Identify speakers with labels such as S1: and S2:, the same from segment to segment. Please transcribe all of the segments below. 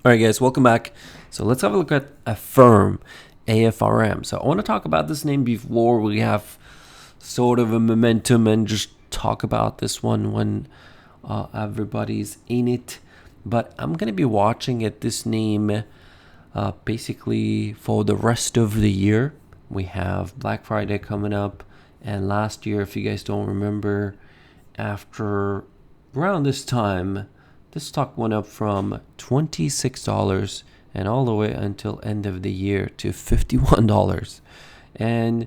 S1: All right, guys, welcome back. So let's have a look at Affirm, AFRM. So I want to talk about this name before we have sort of a momentum and just talk about this one when everybody's in it. But I'm going to be watching at this name basically for the rest of the year. We have Black Friday coming up. And last year, if you guys don't remember, after around this time, this stock went up from $26 and all the way until end of the year to $51. And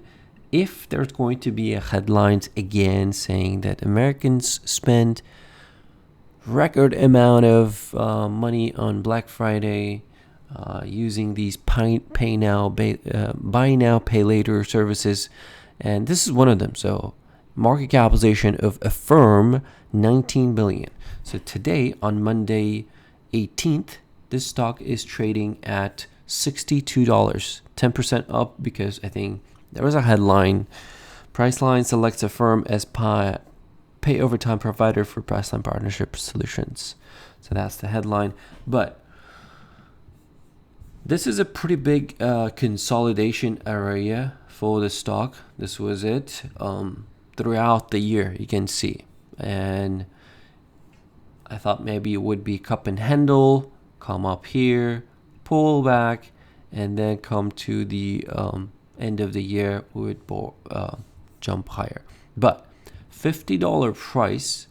S1: if there's going to be a headlines again saying that Americans spend record amount of money on Black Friday using these buy now, pay later services, and this is one of them. So market capitalization of Affirm, 19 billion. So today, on Monday 18th, this stock is trading at $62, 10% up because I think there was a headline. Priceline selects Affirm as pay over time provider for Priceline partnership solutions. So that's the headline. But this is a pretty big consolidation area for the stock. This was it throughout the year, you can see. And I thought maybe it would be cup and handle, come up here, pull back, and then come to the end of the year would jump higher. But $50 price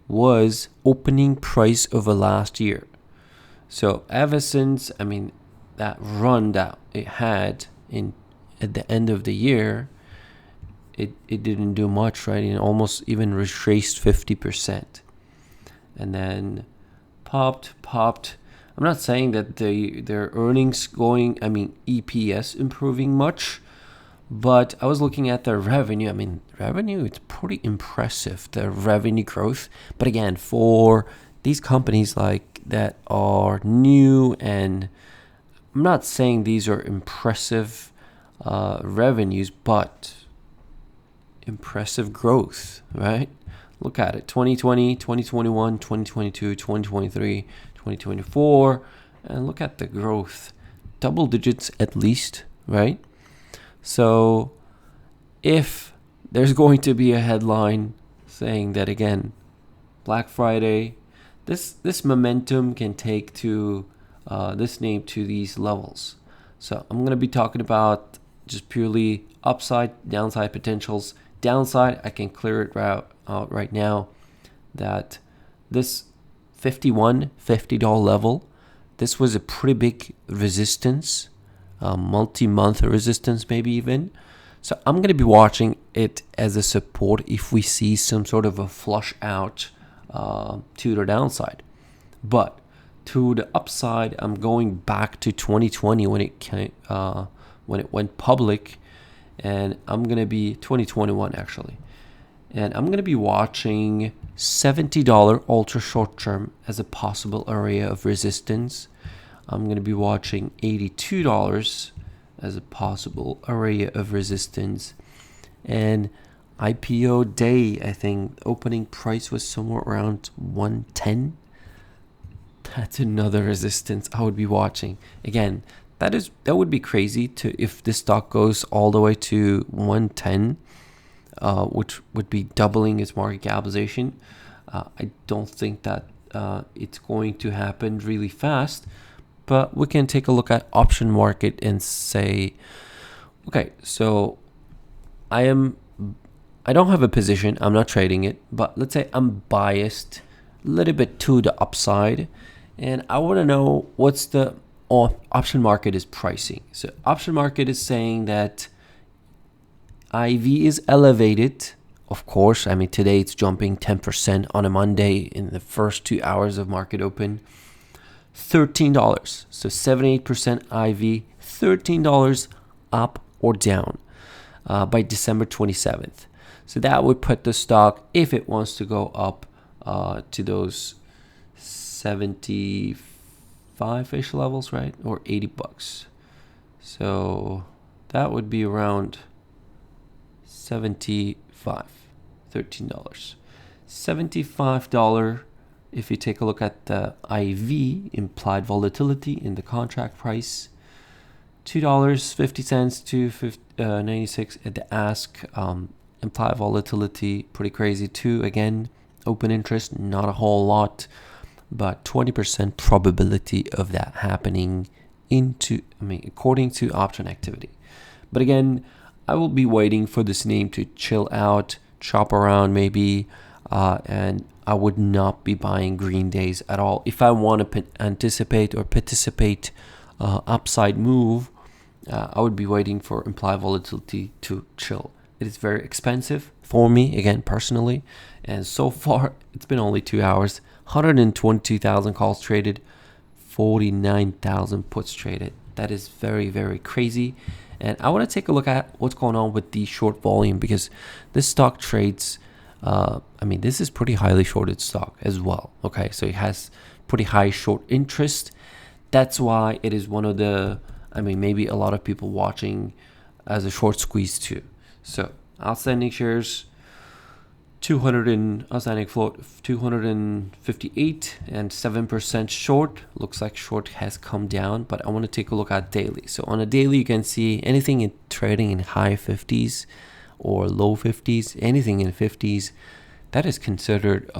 S1: was opening price over last year. So ever since, that run that it had at the end of the year, it didn't do much, right? It almost even retraced 50%. And then popped. I'm not saying that their earnings EPS improving much, but I was looking at their revenue. Revenue, it's pretty impressive, the revenue growth. But again, for these companies like that are new, and I'm not saying these are impressive revenues, but impressive growth, right? Look at it, 2020, 2021, 2022, 2023, 2024, and look at the growth. Double digits at least, right? So if there's going to be a headline saying that, again, Black Friday, this momentum can take to this name to these levels. So I'm going to be talking about just purely upside, downside potentials. Downside, I can clear it out right now, that this $50 level, this was a pretty big resistance, multi-month resistance maybe even. So I'm going to be watching it as a support if we see some sort of a flush out to the downside. But to the upside, I'm going back to 2020 when it went public, and I'm going to be 2021 actually. And I'm going to be watching $70 ultra short term as a possible area of resistance. I'm going to be watching $82 as a possible area of resistance. And IPO day, I think opening price was somewhere around 110. That's another resistance I would be watching. Again, that would be crazy if this stock goes all the way to 110. Which would be doubling its market capitalization. I don't think that it's going to happen really fast, but we can take a look at option market and say, okay, so I don't have a position, I'm not trading it, but let's say I'm biased a little bit to the upside, and I want to know what's the option market is pricing. So option market is saying that IV is elevated, of course. Today it's jumping 10% on a Monday in the first 2 hours of market open. $13. So 78% IV, $13 up or down by December 27th. So that would put the stock, if it wants to go up to those 75-ish levels, right? Or $80. So that would be around $75, $13. $75 if you take a look at the IV, implied volatility in the contract price, $2.50 to 96 at the ask. Implied volatility, pretty crazy too. Again, open interest, not a whole lot, but 20% probability of that happening according to option activity. But again, I will be waiting for this name to chill out, chop around maybe, and I would not be buying green days at all. If I want to anticipate or participate upside move, I would be waiting for implied volatility to chill. It is very expensive for me, again, personally. And so far, it's been only 2 hours. 122,000 calls traded, 49,000 puts traded. That is very, very crazy. And I want to take a look at what's going on with the short volume, because this stock trades, this is pretty highly shorted stock as well. Okay, so it has pretty high short interest. That's why it is one of the, maybe a lot of people watching as a short squeeze too. So outstanding shares, outstanding float 258 and 7% short. Looks like short has come down, but I want to take a look at daily. So on a daily, you can see anything trading in high 50s or low 50s, anything in 50s. That is considered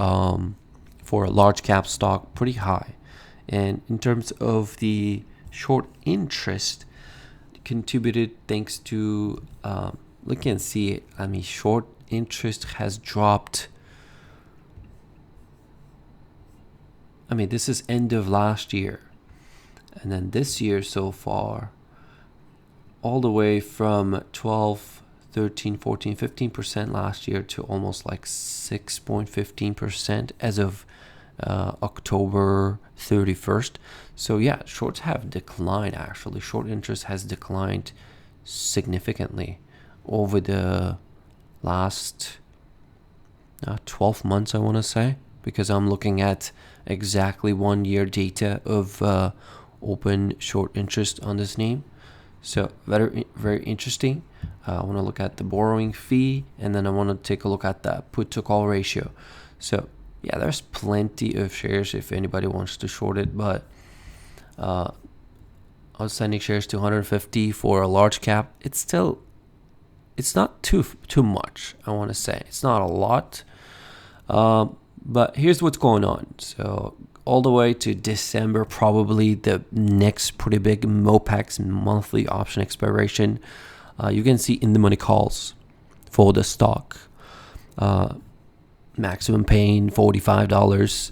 S1: for a large cap stock pretty high. And in terms of the short interest, contributed thanks to look and see it. Short interest has dropped. This is end of last year, and then this year so far, all the way from 12, 13, 14, 15% last year to almost like 6.15% as of October 31st. So yeah, shorts have declined. Actually, short interest has declined significantly over the last 12 months, I want to say, because I'm looking at exactly 1 year data of open short interest on this name. So very, very interesting. I want to look at the borrowing fee, and then I want to take a look at the put to call ratio. So yeah, there's plenty of shares if anybody wants to short it, but outstanding shares 250 for a large cap. It's not too much, I want to say. It's not a lot. But here's what's going on. So all the way to December, probably the next pretty big MOPEX monthly option expiration. You can see in the money calls for the stock. Maximum paying $45.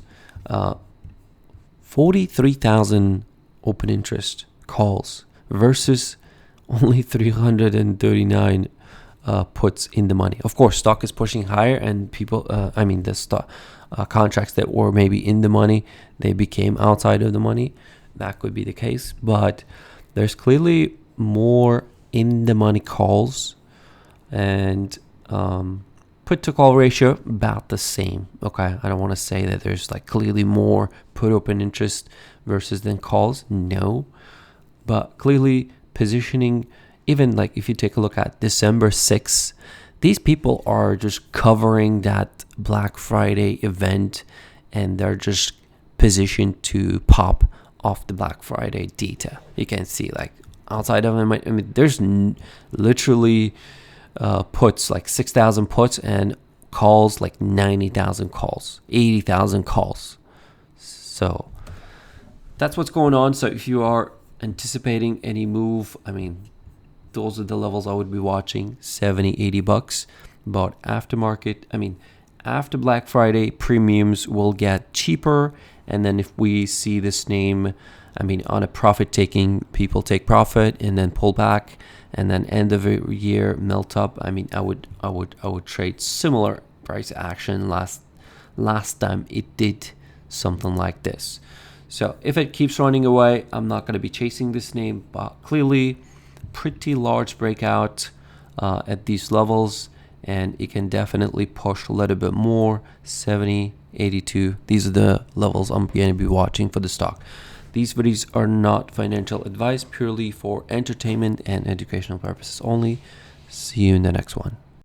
S1: 43,000 open interest calls versus only 339 puts in the money. Of course, stock is pushing higher, and people, the stock contracts that were maybe in the money, they became outside of the money. That could be the case, but there's clearly more in the money calls, and put to call ratio about the same. Okay, I don't want to say that there's like clearly more put open interest versus then calls. No, but clearly positioning. Even like if you take a look at December 6th, these people are just covering that Black Friday event, and they're just positioned to pop off the Black Friday data. You can see like outside of them, there's literally puts like 6,000 puts and calls like 90,000 calls, 80,000 calls. So that's what's going on. So if you are anticipating any move, those are the levels I would be watching, $70-$80. But aftermarket, after Black Friday, premiums will get cheaper. And then if we see this name, on a profit taking, people take profit and then pull back, and then end of the year melt up. I would trade similar price action last time it did something like this. So if it keeps running away, I'm not going to be chasing this name, but clearly pretty large breakout at these levels, and it can definitely push a little bit more. 70, 82, these are the levels I'm going to be watching for the stock. These videos are not financial advice, purely for entertainment and educational purposes only. See you in the next one.